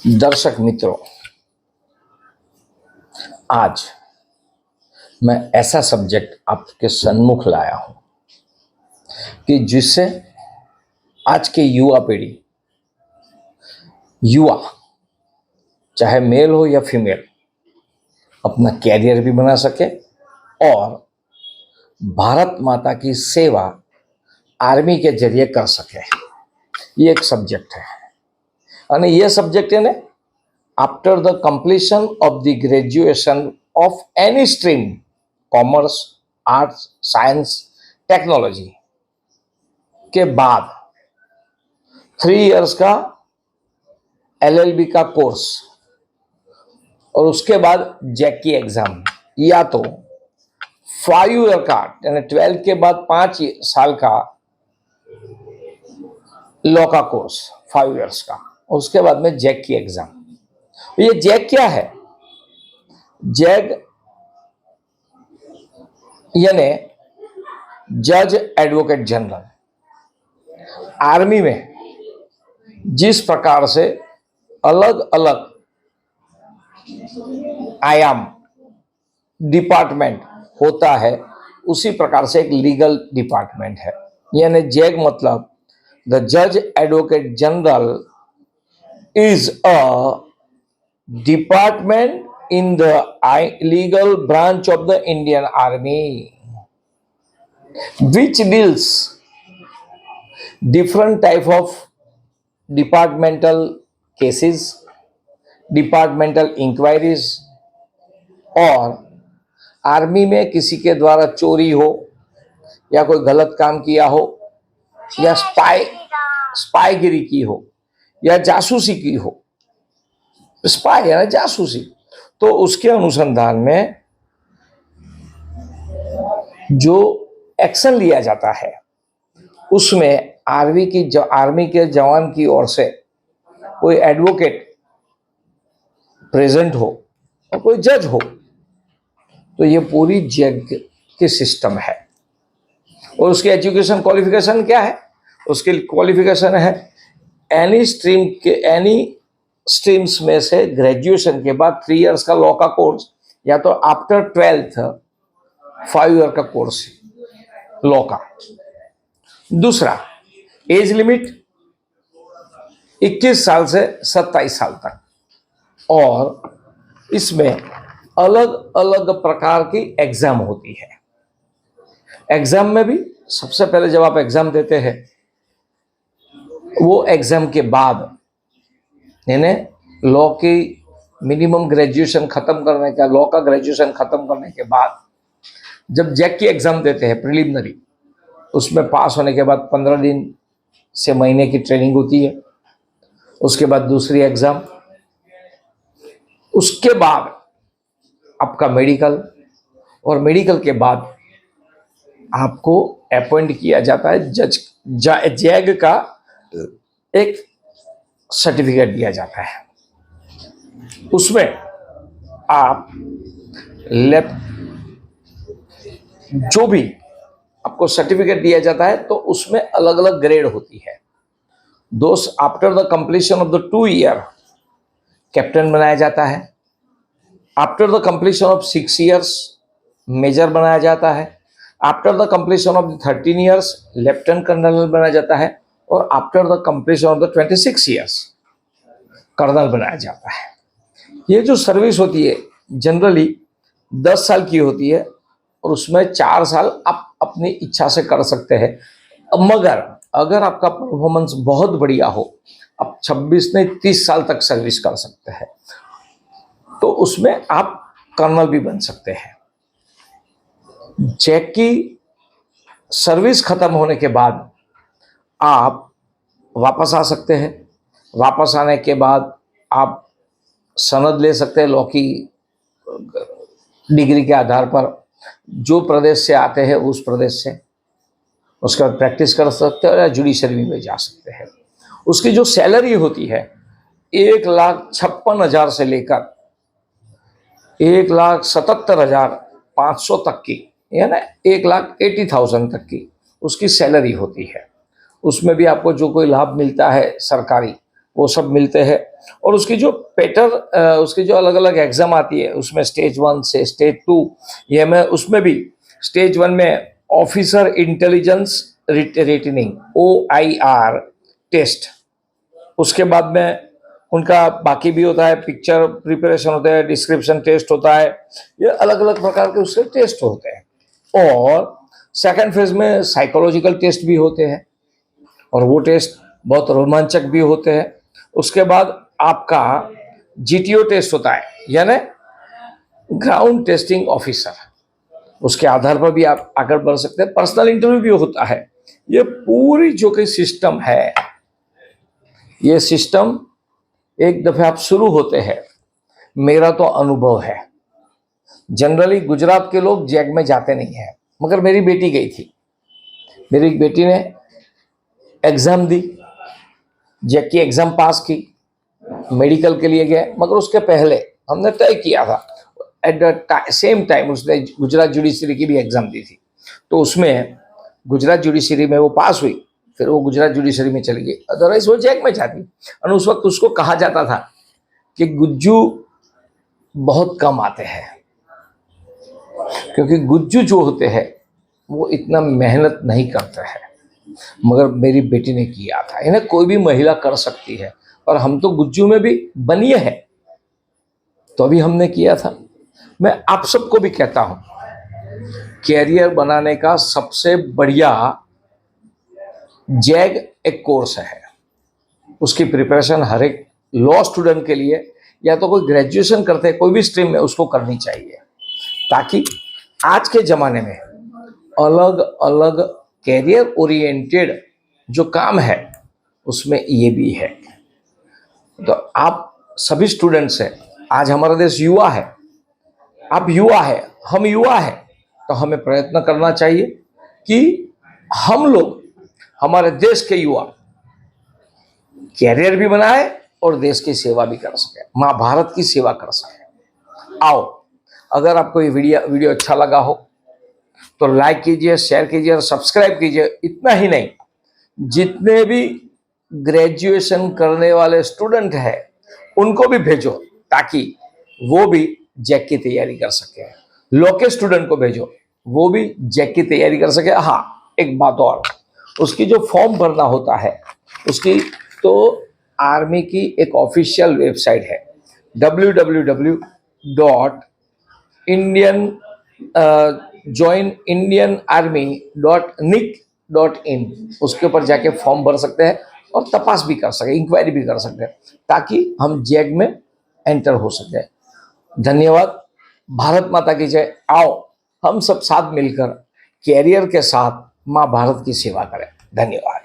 दर्शक मित्रों, आज मैं ऐसा सब्जेक्ट आपके सन्मुख लाया हूं कि जिससे आज के युवा पीढ़ी, युवा चाहे मेल हो या फीमेल, अपना कैरियर भी बना सके और भारत माता की सेवा आर्मी के जरिए कर सके। ये एक सब्जेक्ट है અને ये सब्जेक्ट है after the completion of the graduation of any stream, commerce, arts, science, technology के बाद 3 इयर्स का LLB का कोर्स और उसके बाद जैक की एग्जाम, या तो 5 ईयर का यानी 12 के बाद 5 साल का लॉ का कोर्स 5 इयर्स का, और उसके बाद में जैक की एग्जाम। ये जैक क्या है? जैक यानी जज एडवोकेट जनरल। आर्मी में जिस प्रकार से अलग अलग आयाम डिपार्टमेंट होता है, उसी प्रकार से एक लीगल डिपार्टमेंट है। यानी जैक मतलब द जज advocate general is a department in the legal branch of the Indian Army, which deals different type of departmental cases, departmental inquiries, और आर्मी में किसी के द्वारा चोरी हो या कोई गलत काम किया हो या स्पाईगिरी की हो या जासूसी की हो, स्पाई है ना जासूसी, तो उसके अनुसंधान में जो एक्शन लिया जाता है उसमें आर्मी के जवान की ओर से कोई एडवोकेट प्रेजेंट हो और कोई जज हो, तो ये पूरी जज की सिस्टम है। और उसकी एजुकेशन क्वालिफिकेशन क्या है? उसकी क्वालिफिकेशन है एनी स्ट्रीम्स में से ग्रेजुएशन के बाद 3 इयर्स का लॉ का कोर्स, या तो आफ्टर 12th 5 ईयर का कोर्स लॉ का। दूसरा, एज लिमिट 21 साल से 27 साल तक, और इसमें अलग अलग प्रकार की एग्जाम होती है। एग्जाम में भी सबसे पहले जब आप एग्जाम देते हैं, वो एग्जाम के बाद यानी लॉ की मिनिमम ग्रेजुएशन खत्म करने का, लॉ का ग्रेजुएशन खत्म करने के बाद जब जैक की एग्जाम देते हैं प्रिलिमिनरी, उसमें पास होने के बाद 15 दिन से महीने की ट्रेनिंग होती है। उसके बाद दूसरी एग्जाम, उसके बाद आपका मेडिकल, और मेडिकल के बाद आपको अपॉइंट किया जाता है जैग का एक सर्टिफिकेट दिया जाता है। उसमें आप जो भी आपको सर्टिफिकेट दिया जाता है, तो उसमें अलग अलग ग्रेड होती है। दोस्त after the completion of the 2 year captain बनाया जाता है। After the completion of 6 years major बनाया जाता है। After the completion of the 13 years lieutenant colonel बनाया जाता है। और after the completion of the 26 years colonel बनाया जाता है। ये जो सर्विस होती है जनरली 10 साल की होती है, और उसमें 4 साल आप अपनी इच्छा से कर सकते हैं। मगर अगर आपका परफॉर्मेंस बहुत बढ़िया हो, आप 26 नहीं 30 साल तक सर्विस कर सकते हैं, तो उसमें आप कर्नल भी बन सकते हैं। जैक की सर्विस खत्म होने के बाद आप वापस आ सकते हैं। वापस आने के बाद आप सनद ले सकते हैं लॉ की डिग्री के आधार पर, जो प्रदेश से आते हैं उस प्रदेश से। उसके बाद प्रैक्टिस कर सकते हैं या जुडिशरी में जा सकते हैं। उसकी जो सैलरी होती है 1,56,000 से लेकर 1,77,500 तक की, यानी 1,80,000 तक की उसकी सैलरी होती है। उसमें भी आपको जो कोई लाभ मिलता है सरकारी, वो सब मिलते हैं। और उसकी जो उसकी जो अलग अलग एग्जाम आती है उसमें स्टेज 1 से स्टेज 2, ये मैं उसमें भी स्टेज 1 में ऑफिसर इंटेलिजेंस रेटिनिंग OIR टेस्ट, उसके बाद में उनका बाकी भी होता है, पिक्चर प्रिपरेशन होता है, डिस्क्रिप्शन टेस्ट होता है, ये अलग अलग प्रकार के उसके टेस्ट होते हैं। और सेकंड फेज में साइकोलॉजिकल टेस्ट भी होते हैं और वो टेस्ट बहुत रोमांचक भी होते हैं। उसके बाद आपका GTO टेस्ट होता है, यानी ग्राउंड टेस्टिंग ऑफिसर, उसके आधार पर भी आप आगे बढ़ सकते हैं। पर्सनल इंटरव्यू भी होता है। ये पूरी जो कि सिस्टम है, ये सिस्टम एक दफे आप शुरू होते हैं, मेरा तो अनुभव है, जनरली गुजरात के लोग जैग में जाते नहीं हैं, मगर मेरी बेटी गई थी। मेरी एक बेटी ने एग्जाम दी, जैग की एग्जाम पास की, मेडिकल के लिए गए, मगर उसके पहले हमने तय किया था एट द सेम टाइम उसने गुजरात जुडिशरी की भी एग्जाम दी थी, तो उसमें गुजरात जुडिशरी में वो पास हुई, फिर वो गुजरात जुडिशरी में चली गई, अदरवाइज वो जैग में जाती। और उस वक्त उसको कहा जाता था कि गुज्जू बहुत कम आते हैं, क्योंकि गुज्जू जो होते हैं वो इतना मेहनत नहीं करते हैं, मगर मेरी बेटी ने किया था। इन्हें कोई भी महिला कर सकती है, और हम तो गुज्जू में भी बनिए हैं, तो अभी हमने किया था। मैं आप सबको भी कहता हूं, कैरियर बनाने का सबसे बढ़िया जैग एक कोर्स है, उसकी प्रिपरेशन हर एक लॉ स्टूडेंट के लिए, या तो कोई ग्रेजुएशन करते हैं कोई भी स्ट्रीम में, उसको करनी चाहिए, ताकि आज के ज़माने में अलग अलग कैरियर ओरिएंटेड जो काम है उसमें ये भी है। तो आप सभी स्टूडेंट्स हैं, आज हमारा देश युवा है, आप युवा है, हम युवा है, तो हमें प्रयत्न करना चाहिए कि हम लोग, हमारे देश के युवा कैरियर भी बनाए और देश की सेवा भी कर सके, माँ भारत की सेवा कर सके। आओ, अगर आपको ये वीडियो अच्छा लगा हो तो लाइक कीजिए, शेयर कीजिए और सब्सक्राइब कीजिए। इतना ही नहीं, जितने भी ग्रेजुएशन करने वाले स्टूडेंट हैं उनको भी भेजो, ताकि वो भी जैक की तैयारी कर सके। लॉ के स्टूडेंट को भेजो, वो भी जैक की तैयारी कर सके। हाँ, एक बात और, उसकी जो फॉर्म भरना होता है उसकी, तो आर्मी की एक ऑफिशियल वेबसाइट है www.joinindianarmy.nic.in, उसके ऊपर जाके फॉर्म भर सकते हैं और तपास भी कर सकते, इंक्वायरी भी कर सकते हैं, ताकि हम जैग में एंटर हो सके। धन्यवाद। भारत माता की जय। आओ हम सब साथ मिलकर कैरियर के साथ माँ भारत की सेवा करें। धन्यवाद।